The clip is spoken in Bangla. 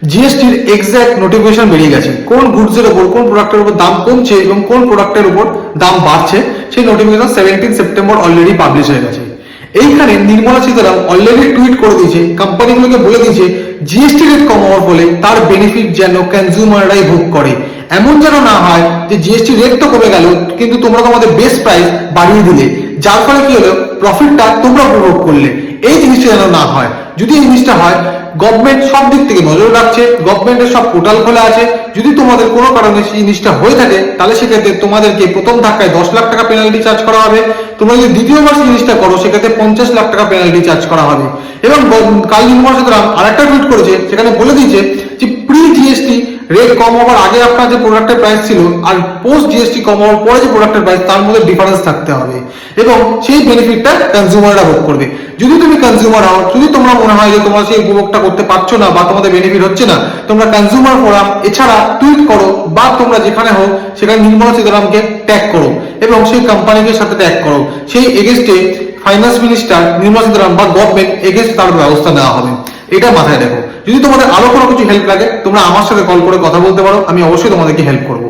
জিএসটির এক্সাক্ট নোটিফিকেশন বেরিয়ে গেছে, কোন গুডসের উপর কোন প্রোডাক্টের উপর দাম কমছে এবং কোন প্রোডাক্টের উপর দাম বাড়ছে। সেই নোটিফিকেশন 17 সেপ্টেম্বর অলরেডি পাবলিশ হয়ে গেছে। এইখানে নির্মলা সীতারামন অলরেডি টুইট করে দিয়েছে, কোম্পানিগুলোকে বলে দিয়েছে জিএসটি রেট কম হওয়ার ফলে তার বেনিফিট যেন কনজিউমাররাই ভোগ করে। এমন যেন না হয় যে জিএসটি রেট তো কমে গেল কিন্তু তোমরা তোমাদের বেস্ট প্রাইস বাড়িয়ে দিলে, যার ফলে কি হলো প্রফিটটা তোমরা উপভোগ করলে। এই জিনিসটা যেন না হয়। যদি এই জিনিসটা হয়, গভর্নমেন্ট সব দিক থেকে নজর রাখছে, গভর্নমেন্টের সব পোর্টাল খোলা আছে। যদি তোমাদের কোনো কারণে সেই জিনিসটা হয়ে থাকে তাহলে সেক্ষেত্রে তোমাদেরকে প্রথম ধাক্কায় 10 লাখ টাকা পেনাল্টি চার্জ করা হবে। তোমরা যদি দ্বিতীয়বার সেই জিনিসটা করো সেক্ষেত্রে 50 লাখ টাকা পেনাল্টি চার্জ করা হবে। এবং কাল নির্মলা সীতারামন আরেকটা টুইট করেছে, সেখানে বলে দিয়েছে যে প্রি জিএসটি রেট কম হওয়ার আগে আপনার যে প্রোডাক্টের প্রাইস ছিল আর পোস্ট জিএসটি কম হওয়ার পরে যে প্রোডাক্টের প্রাইস তার মধ্যে ডিফারেন্স থাকতে হবে এবং সেই বেনিফিটটা কনজিউমাররা ভোগ করবে। যদি তুমি কনজিউমার হও, যদি তোমরা মনে হয় যে তোমরা সেই উপভোগটা করতে পারছো না বা তোমাদের বেনিফিট হচ্ছে না, তোমরা কনজিউমার ফোরাম এছাড়া টুইট করো বা তোমরা যেখানে হোক সেখানে নির্মলা সীতারামনকে ট্যাগ করো এবং সেই কোম্পানিকে সাথে ট্যাগ করো। সেই এগেইনস্টে ফাইন্যান্স মিনিস্টার নির্মলা সীতারামন বা গভর্নমেন্ট এগেইনস্ট তার ব্যবস্থা নেওয়া হবে। এটা মাথায় রাখো। যদি তোমাদের আরো কোনো কিছু হেল্প লাগে তোমরা আমার সাথে কল করে কথা বলতে পারো, আমি অবশ্যই তোমাদেরকে হেল্প করবো।